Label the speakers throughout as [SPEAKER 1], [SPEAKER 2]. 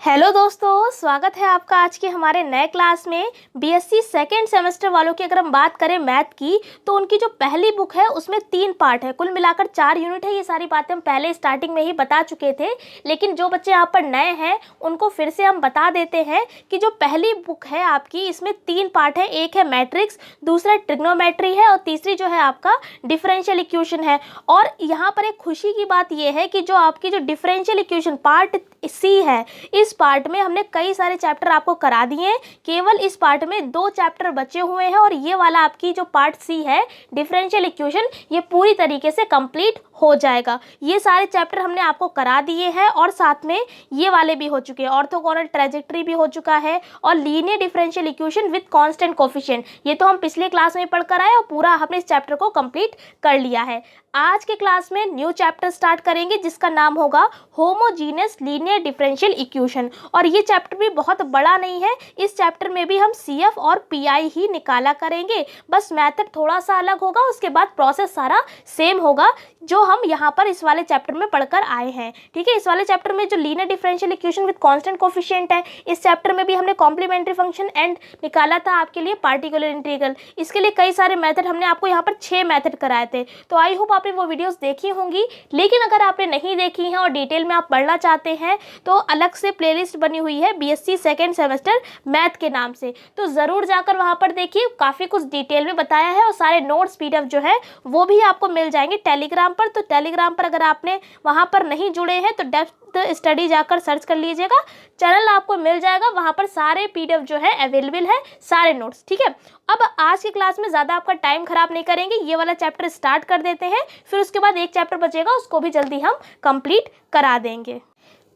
[SPEAKER 1] Hello दोस्तों, स्वागत है आपका आज के हमारे नए क्लास में। बीएससी सेकेंड सेमेस्टर वालों की अगर हम बात करें मैथ की, तो उनकी जो पहली बुक है उसमें 3 पार्ट है, कुल मिलाकर 4 यूनिट है। ये सारी बातें हम पहले स्टार्टिंग में ही बता चुके थे, लेकिन जो बच्चे यहाँ पर नए हैं उनको फिर से हम बता देते हैं कि जो पहली बुक है आपकी, इसमें 3 पार्ट है। एक है मैट्रिक्स, दूसरा ट्रिग्नोमेट्री है और तीसरी जो है आपका डिफरेंशियल इक्वेशन है। और यहाँ पर एक खुशी की बात यह है कि जो आपकी जो डिफरेंशियल इक्वेशन पार्ट सी है, इस पार्ट में हमने कई सारे चैप्टर आपको करा दिए हैं। केवल इस पार्ट में 2 चैप्टर बचे हुए हैं और ये वाला आपकी जो पार्ट सी है डिफरेंशियल इक्वेशन, ये पूरी तरीके से कंप्लीट हो जाएगा। ये सारे चैप्टर हमने आपको करा दिए हैं और साथ में ये वाले भी हो चुके हैं। ऑर्थोगोनल ट्रेजेक्टरी भी हो चुका है और linear differential equation with constant coefficient, ये तो हम पिछले क्लास में पढ़कर आए और पूरा हमने इस चैप्टर को कंप्लीट कर लिया है। आज के क्लास में न्यू चैप्टर स्टार्ट करेंगे जिसका नाम होगा होमोजीनियस लीनियर डिफरेंशियल इक्वेशन। और ये चैप्टर भी बहुत बड़ा नहीं है, इस चैप्टर में भी हम सीएफ और पीआई ही निकाला करेंगे, बस मेथड थोड़ा सा अलग होगा, उसके बाद प्रोसेस सारा सेम होगा जो हम यहाँ पर इस वाले चैप्टर में पढ़कर आए हैं। ठीक है, इस वाले चैप्टर में जो linear differential equation with constant coefficient है, इस चैप्टर में भी हमने कॉम्प्लीमेंट्री फंक्शन एंड निकाला था आपके लिए पार्टिकुलर इंटीग्रल। इसके लिए कई सारे मेथड हमने आपको यहाँ पर 6 मेथड कराए थे, तो आई होप आपने वो वीडियोस देखी होंगी। लेकिन अगर आपने नहीं देखी हैं और डिटेल में आप पढ़ना चाहते हैं तो अलग से प्लेलिस्ट बनी हुई है बीएससी सेकेंड सेमेस्टर मैथ के नाम से, तो ज़रूर जाकर वहाँ पर देखिए, काफ़ी कुछ डिटेल में बताया है और सारे नोट्स पीडीएफ जो है वो भी आपको मिल जाएंगे टेलीग्राम पर। तो टेलीग्राम पर अगर आपने वहाँ पर नहीं जुड़े हैं तो डेप्थ स्टडी जाकर सर्च कर लीजिएगा, चैनल आपको मिल जाएगा, वहाँ पर सारे पीडीएफ जो है अवेलेबल है, सारे नोट्स। ठीक है, अब आज की क्लास में ज़्यादा आपका टाइम खराब नहीं करेंगे, ये वाला चैप्टर स्टार्ट कर देते हैं, फिर उसके बाद एक चैप्टर बचेगा, उसको भी जल्दी हम कंप्लीट करा देंगे।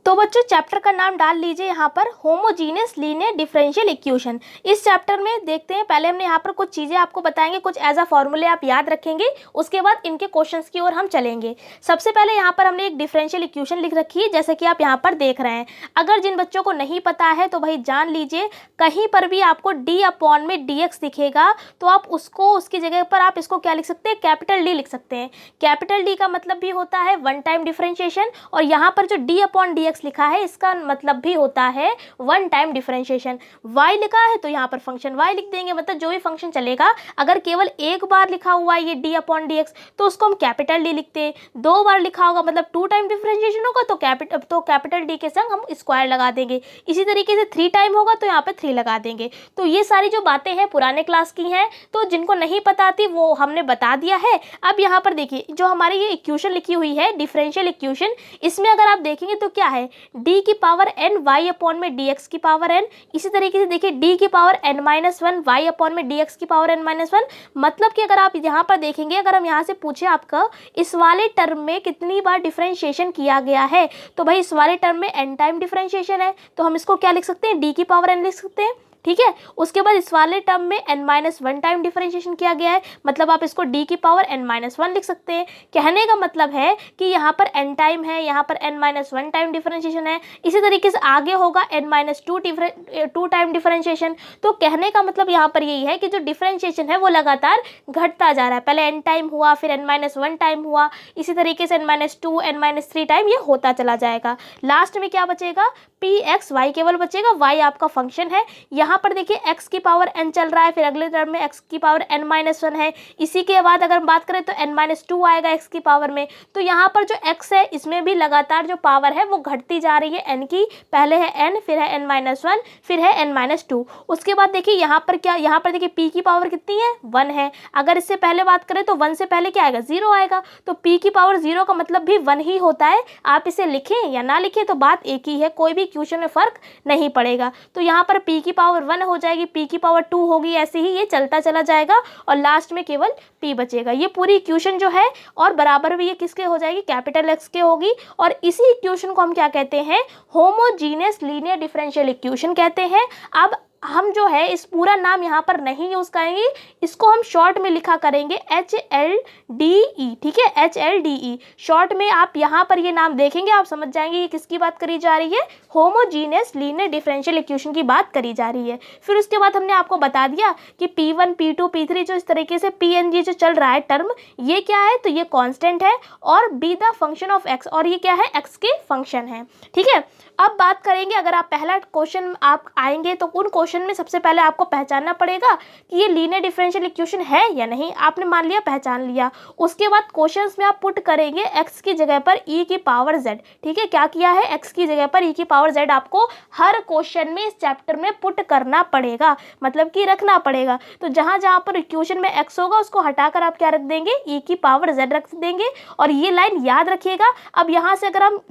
[SPEAKER 1] तो बच्चों, चैप्टर का नाम डाल लीजिए यहाँ पर होमोजीनियस लीनियर डिफरेंशियल इक्वेशन। इस चैप्टर में देखते हैं, पहले हमने यहाँ पर कुछ चीज़ें आपको बताएंगे, कुछ एज अ फॉर्मूले आप याद रखेंगे, उसके बाद इनके क्वेश्चंस की ओर हम चलेंगे। सबसे पहले यहाँ पर हमने एक डिफरेंशियल इक्वेशन लिख रखी है, जैसे कि आप यहाँ पर देख रहे हैं। अगर जिन बच्चों को नहीं पता है तो भाई जान लीजिए, कहीं पर भी आपको डी अपॉन में डी एक्स दिखेगा तो आप उसको, उसकी जगह पर आप इसको क्या लिख सकते हैं, कैपिटल डी लिख सकते हैं। कैपिटल डी का मतलब भी होता है वन टाइम डिफरेंशिएशन, और यहाँ पर जो डी अपॉन डी लिखा है इसका मतलब भी होता है वन टाइम डिफरेंशिएशन। y लिखा है तो यहाँ पर फंक्शन y लिख देंगे, मतलब जो भी फंक्शन चलेगा। अगर केवल एक बार लिखा हुआ है ये d अपॉन डी एक्स तो उसको हम कैपिटल डी लिखते हैं। 2 बार लिखा होगा मतलब 2 टाइम डिफरेंशिएशन होगा तो कैपिटल डी के संग हम स्क्वायर लगा देंगे। इसी तरीके से 3 टाइम होगा तो यहाँ पे 3 लगा देंगे। तो ये सारी जो बातें हैं पुराने क्लास की हैं, तो जिनको नहीं पता थी वो हमने बता दिया है। अब यहाँ पर देखिए, जो हमारी ये इक्वेशन लिखी हुई है डिफरेंशियल इक्वेशन, इसमें अगर आप देखेंगे तो क्या है, d की पावर n y अपॉन में dx की पावर n। इसी तरीके से देखिए d की power n minus 1 y upon में dx की पावर n माइनस 1। मतलब कि अगर आप यहाँ पर देखेंगे, अगर हम यहाँ से पूछे आपका इस वाले टर्म में कितनी बार डिफरेंशिएशन किया गया है, तो भाई इस वाले टर्म में n टाइम डिफरेंशिएशन है, तो हम इसको क्या लिख सकते हैं, d की पावर n लिख सकते हैं। ठीक है, उसके बाद इस वाले टर्म में n-1 टाइम डिफरेंशिएशन किया गया है, मतलब आप इसको d की पावर n-1 लिख सकते हैं। कहने का मतलब है कि यहाँ पर n टाइम है, यहाँ पर n-1 टाइम डिफरेंशिएशन है, इसी तरीके से आगे होगा n-2 टाइम डिफरेंशिएशन। तो कहने का मतलब यहाँ पर यही है कि जो डिफरेंशिएशन है वो लगातार घटता जा रहा है। पहले n टाइम हुआ, फिर n-1 टाइम हुआ, इसी तरीके से n-2 n-3 टाइम ये होता चला जाएगा। लास्ट में क्या बचेगा, px y केवल बचेगा, y आपका फंक्शन है। यहाँ पर देखिए x की पावर n चल रहा है, फिर अगले टर्म में x की पावर n-1 है। इसी के बाद अगर हम बात करें तो n-2 आएगा x की पावर में। तो यहाँ पर जो x है इसमें भी लगातार जो पावर है वो घटती जा रही है n की, पहले है n, फिर है n-1, फिर है n-2। उसके बाद देखिए यहाँ पर क्या, यहाँ पर देखिए p की पावर कितनी है, 1 है। अगर इससे पहले बात करें तो 1 से पहले क्या आएगा, 0 आएगा। तो p की पावर 0 का मतलब भी 1 ही होता है। आप इसे लिखें या ना लिखें तो बात एक ही है, कोई भी इक्वेशन में फर्क नहीं पड़ेगा। तो यहाँ पर p की पावर 1 हो जाएगी, p की पावर 2 होगी, ऐसे ही ये चलता चला जाएगा और लास्ट में केवल p बचेगा। ये पूरी इक्वेशन जो है और बराबर भी ये किसके हो जाएगी, कैपिटल X के होगी। और इसी इक्वेशन को हम क्या कहते हैं, होमोजीनियस लीनियर डिफरेंशियल इक्वेशन कहते हैं। अब हम जो है इस पूरा नाम यहाँ पर नहीं यूज़ करेंगे, इसको हम शॉर्ट में लिखा करेंगे HLDE। ठीक है, HLDE शॉर्ट में आप यहाँ पर ये नाम देखेंगे, आप समझ जाएंगे ये किसकी बात करी जा रही है, होमोजीनियस लीनियर डिफरेंशियल इक्वेशन की बात करी जा रही है। फिर उसके बाद हमने आपको बता दिया कि P1 P2 P3 जो इस तरीके से PNG जो चल रहा है टर्म, ये क्या है, तो ये कांस्टेंट है और be the function of x, और ये क्या है, x के फंक्शन है। ठीक है, अब बात करेंगे, अगर आप पहला क्वेश्चन आप आएंगे तो उन क्वेश्चन में सबसे पहले आपको पहचानना पड़ेगा कि ये लीनियर डिफरेंशियल इक्वेशन है या नहीं। आपने मान लिया, पहचान लिया, उसके बाद क्वेश्चंस में आप पुट करेंगे x की जगह पर e की पावर z। ठीक है, क्या किया है, x की जगह पर e की पावर z आपको हर क्वेश्चन में इस चैप्टर में पुट करना पड़ेगा, मतलब कि रखना पड़ेगा। तो जहां जहां पर इक्वेशन में x होगा उसको हटाकर आप क्या रख देंगे, e की पावर z रख देंगे। और ये लाइन याद रखिएगा। अब यहाँ से अगर हम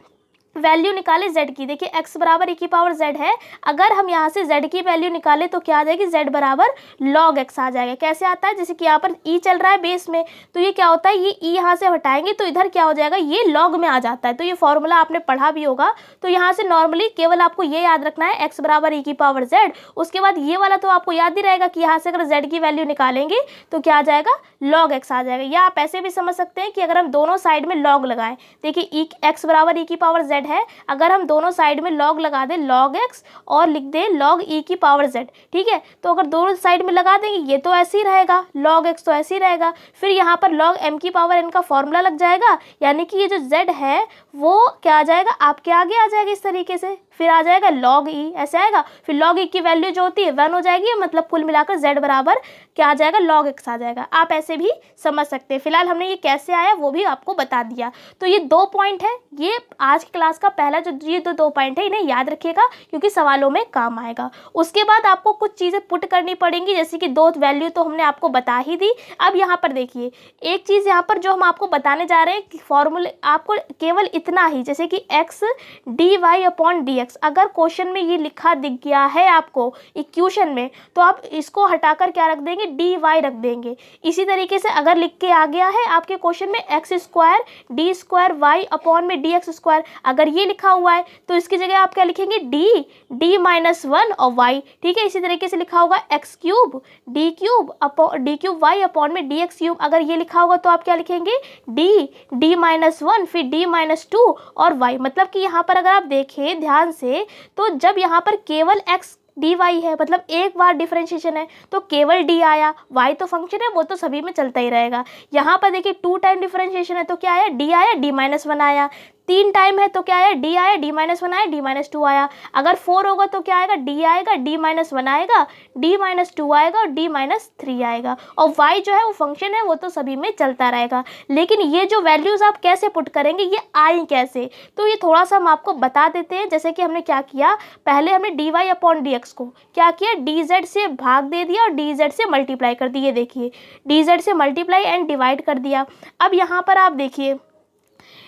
[SPEAKER 1] वैल्यू निकाले z की, देखिए x बराबर e की पावर z है, अगर हम यहाँ से z की वैल्यू निकाले तो क्या आ जाएगी, z बराबर log x आ जाएगा। कैसे आता है, जैसे कि यहाँ पर e चल रहा है बेस में, तो ये क्या होता है, ये e यहाँ से हटाएंगे तो इधर क्या हो जाएगा, ये log में आ जाता है। तो ये फॉर्मूला आपने पढ़ा भी होगा। तो यहाँ से नॉर्मली केवल आपको ये याद रखना है, x बराबर e की पावर z। उसके बाद ये वाला तो आपको याद ही रहेगा कि यहाँ से अगर z की वैल्यू निकालेंगे तो क्या आ जाएगा, log x आ जाएगा। या आप ऐसे भी समझ सकते हैं कि अगर हम दोनों साइड में log लगाएं, देखिए x बराबर e की पावर z है, अगर हम दोनों साइड में log लगा दें log x और लिख दें log e की पावर z, ठीक है, तो अगर दोनों साइड में लगा देंगे ये तो ऐसे ही रहेगा, log x तो ऐसे ही रहेगा, फिर यहाँ पर log m की पावर n का फॉर्मूला लग जाएगा, यानी कि ये जो z है वो क्या आ जाएगा, आपके आगे आ जाएगा इस तरीके से, फिर आ जाएगा log e, ऐसे आएगा, फिर log e की वैल्यू जो होती है 1 हो जाएगी, मतलब कुल मिलाकर z बराबर क्या आ जाएगा, log x आ जाएगा। आप ऐसे भी समझ सकते हैं। फिलहाल हमने ये कैसे आया वो भी आपको बता दिया। तो ये 2 पॉइंट है, ये आज की क्लास का पहला जो ये 2 पॉइंट है, इन्हें याद रखिएगा क्योंकि सवालों में काम आएगा। उसके बाद आपको कुछ चीज़ें पुट करनी पड़ेंगी, जैसे कि 2 वैल्यू तो हमने आपको बता ही दी। अब यहाँ पर देखिए एक चीज़ यहाँ पर जो हम आपको बताने जा रहे हैं कि फॉर्मूले आपको केवल इतना ही, जैसे कि x dy/dx, अगर क्वेश्चन में ये लिखा दिख गया है आपको इक्वेशन में, तो आप इसको हटाकर क्या रख देंगे, dy रख देंगे। इसी तरीके से अगर लिख के आ गया है आपके क्वेश्चन में x² d²y/dx², अगर ये लिखा हुआ है तो इसकी जगह आप क्या लिखेंगे, d-1 और y। ठीक है, इसी तरीके से लिखा होगा x³ d3y/dx3, अगर ये लिखा होगा तो आप क्या लिखेंगे, d-1 फिर d-2 और y। मतलब कि यहाँ पर अगर आप देखें ध्यान से तो जब यहाँ पर केवल x dy है, मतलब एक बार डिफरेंशिएशन है तो केवल d आया, y तो फंक्शन है वो तो सभी में चलता ही रहेगा। यहाँ पर देखिए 2 टाइम डिफरेंशिएशन है तो क्या आया, d आया, d-1 आया। 3 टाइम है तो क्या आया, d आया, d-1 आया, d-2 आया। अगर 4 होगा तो क्या आएगा, d आएगा, d-1 आएगा, d-2 आएगा और d-3 आएगा। और y जो है वो फंक्शन है वो तो सभी में चलता रहेगा। लेकिन ये जो वैल्यूज़ आप कैसे पुट करेंगे, ये आई कैसे, तो ये थोड़ा सा हम आपको बता देते हैं। जैसे कि हमने क्या किया, पहले हमने dy/dx को क्या किया, dz से भाग दे दिया और dz से मल्टीप्लाई कर दिए। देखिए dz से मल्टीप्लाई एंड डिवाइड कर दिया। अब यहाँ पर आप देखिए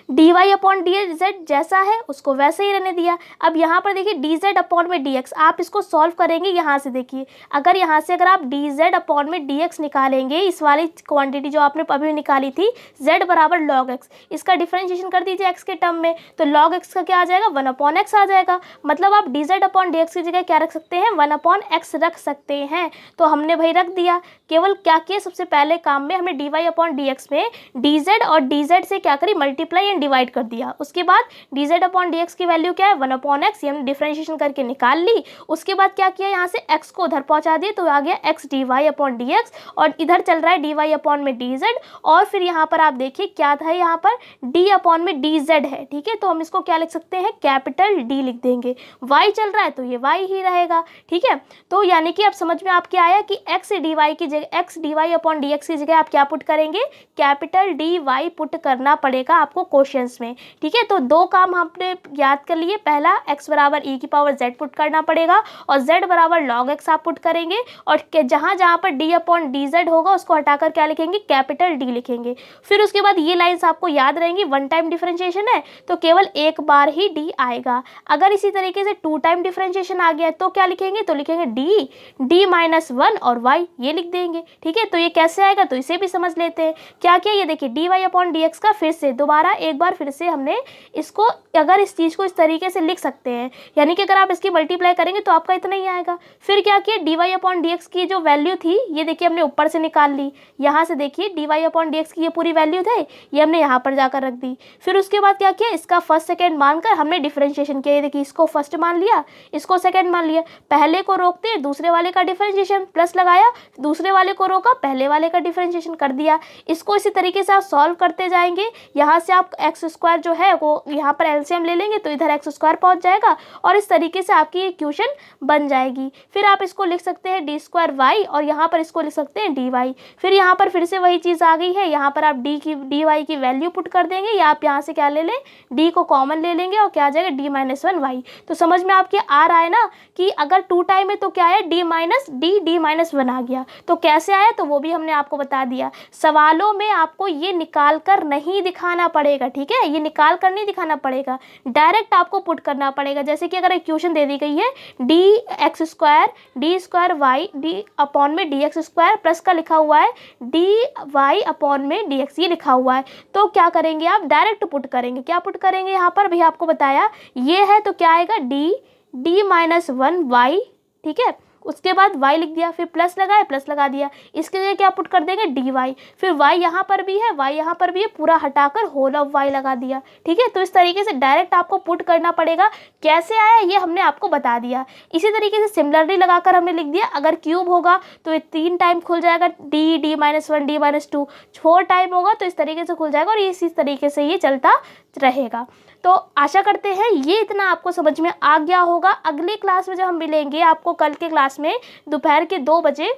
[SPEAKER 1] dy/dz जैसा है उसको वैसे ही रहने दिया। अब यहाँ पर देखिए dz/dx, आप इसको सॉल्व करेंगे। यहाँ से देखिए अगर यहाँ से अगर आप dz/dx निकालेंगे, इस वाली क्वांटिटी जो आपने अभी निकाली थी z बराबर log x, इसका डिफरेंशिएशन कर दीजिए x के टर्म में, तो log x का क्या आ जाएगा, 1/x आ जाएगा। मतलब आप dz/dx की जगह क्या रख सकते हैं, 1/x रख सकते हैं। तो हमने भाई रख दिया। केवल क्या किया, सबसे पहले काम में हमने dy/dx में dz और dz से क्या करी, मल्टीप्लाई एंड डिवाइड कर दिया। उसके बाद dz/dx की वैल्यू क्या है, 1/x, ये हमने डिफरेंशिएशन करके निकाल ली। उसके बाद क्या किया, यहाँ से x को उधर पहुंचा दिए तो आ गया x dy/dx, और इधर चल रहा है dy/dz। और फिर यहाँ पर आप देखिए क्या था, यहाँ पर d/dz है। ठीक है, तो हम इसको क्या लिख सकते हैं, कैपिटल D लिख देंगे। y चल रहा है तो ये y ही रहेगा। ठीक है, तो यानी कि अब समझ में आपके आया कि x dy की जगह x dy/dx की जगह आप क्या पुट करेंगे, कैपिटल dy पुट करना पड़ेगा आपको क्वेश्चंस में। ठीक है, तो 2 काम हमने याद कर लिए। पहला x बराबर e की पावर z पुट करना पड़ेगा और z बराबर log x आप पुट करेंगे, और जहाँ जहाँ पर d/dz होगा उसको हटाकर क्या लिखेंगे, कैपिटल D लिखेंगे। फिर उसके बाद ये लाइन्स आपको याद रहेंगी। 1 टाइम डिफरेंशिएशन है तो केवल एक बार ही d आएगा। अगर इसी तरीके से 2 टाइम डिफरेंशिएशन आ गया तो क्या लिखेंगे, तो लिखेंगे d-1 और y, ये लिख देंगे। ठीक है, तो ये कैसे आएगा, तो इसे भी समझ लेते हैं। क्या क्या, ये देखिए dy/dx का फिर से दोबारा एक बार फिर से हमने इसको, अगर इस चीज़ को इस तरीके से लिख सकते हैं, यानी कि अगर आप इसकी मल्टीप्लाई करेंगे तो आपका इतना ही आएगा। फिर क्या किया, dy/dx की जो वैल्यू थी ये देखिए हमने ऊपर से निकाल ली। यहाँ से देखिए dy/dx की ये पूरी वैल्यू थे, ये हमने यहाँ पर जाकर रख दी। फिर उसके बाद क्या किया, इसका फर्स्ट सेकेंड मानकर हमने डिफरेंशिएशन किया। ये देखिए इसको फर्स्ट मान लिया, इसको सेकेंड मान लिया। पहले को रोकते दूसरे वाले का डिफरेंशिएशन प्लस लगाया, दूसरे वाले को रोका, पहले वाले का डिफरेंशिएशन कर दिया। इसको इसी तरीके से आप सॉल्व करते जाएंगे। यहाँ से आप एक्स स्क्वायर जो है वो यहाँ पर एलसीएम ले लेंगे तो इधर एक्स स्क्वायर पहुँच जाएगा और इस तरीके से आपकी इक्वेशन बन जाएगी। फिर आप इसको लिख सकते हैं डी स्क्वायर वाई और यहाँ पर इसको लिख सकते हैं डी वाई। फिर यहाँ पर फिर से वही चीज़ आ गई है, यहाँ पर आप डी वाई की वैल्यू पुट कर देंगे या आप यहाँ से क्या ले लें, डी को कॉमन ले लेंगे और क्या आ जाएगा d-1 y। तो समझ में आपके आ रहा है ना कि अगर 2 टाइम है तो क्या है d-1 आ गया। तो कैसे आया तो वो भी हमने आपको बता दिया। सवालों में आपको ये निकाल कर नहीं दिखाना पड़ेगा, ठीक है, ये निकाल कर नहीं दिखाना पड़ेगा, डायरेक्ट आपको पुट करना पड़ेगा। जैसे कि अगर इक्वेशन दे दी गई है d square y d upon में डी एक्स स्क्वायर प्लस का लिखा हुआ है डी वाई अपॉन में डी एक्स, ये लिखा हुआ है, तो क्या करेंगे आप डायरेक्ट पुट करेंगे। क्या पुट करेंगे यहाँ पर भी आपको बताया, ये है तो क्या आएगा d-1 y, ठीक है, उसके बाद y लिख दिया, फिर प्लस लगाए प्लस लगा दिया, इसके लिए क्या पुट कर देंगे dy, फिर y यहाँ पर भी है y यहाँ पर भी है, पूरा हटाकर होल ऑफ y लगा दिया, ठीक है। तो इस तरीके से डायरेक्ट आपको पुट करना पड़ेगा। कैसे आया ये हमने आपको बता दिया। इसी तरीके से सिमिलरली लगाकर हमने लिख दिया, अगर क्यूब होगा तो ये 3 टाइम खुल जाएगा d-1 d-2, 4 टाइम होगा तो इस तरीके से खुल जाएगा और इसी तरीके से ये चलता रहेगा। तो आशा करते हैं ये इतना आपको समझ में आ गया होगा। अगली क्लास में जब हम मिलेंगे आपको कल के क्लास में दोपहर के 2 बजे,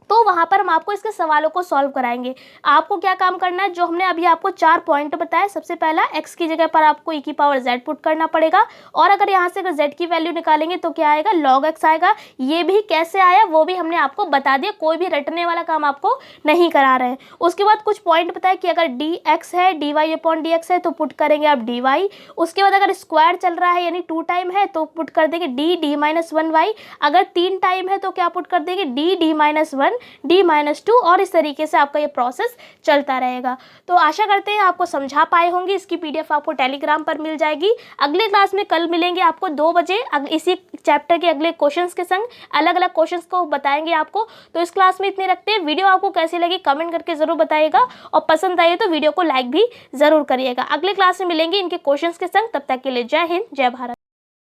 [SPEAKER 1] तो वहाँ पर हम आपको इसके सवालों को सॉल्व कराएंगे। आपको क्या काम करना है, जो हमने अभी आपको 4 पॉइंट बताया, सबसे पहला x की जगह पर आपको e की पावर z पुट करना पड़ेगा और अगर यहाँ से अगर z की वैल्यू निकालेंगे तो क्या आएगा log x आएगा। ये भी कैसे आया वो भी हमने आपको बता दिया, कोई भी रटने वाला काम आपको नहीं करा रहे हैं। उसके बाद कुछ पॉइंट बताया कि अगर dx है dy अपॉन dx है तो पुट करेंगे आप dy। उसके बाद अगर स्क्वायर चल रहा है यानी 2 टाइम है तो पुट कर देंगे d-1 y, अगर 3 टाइम है तो क्या पुट कर देंगे d-1 d-2 और इस तरीके से आपका ये प्रोसेस चलता रहेगा। तो आशा करते हैं आपको समझा पाए होंगे। इसकी पीडीएफ आपको टेलीग्राम पर मिल जाएगी। अगले क्लास में कल मिलेंगे आपको 2 बजे इसी चैप्टर के अगले क्वेश्चंस के संग, अलग अलग क्वेश्चंस को बताएंगे आपको। तो इस क्लास में इतने रखते हैं। वीडियो आपको कैसी लगी कमेंट करके ज़रूर बताइएगा और पसंद आइए तो वीडियो को लाइक भी ज़रूर करिएगा। अगले क्लास में मिलेंगे इनके क्वेश्चंस के संग, तब तक के लिए जय हिंद जय भारत।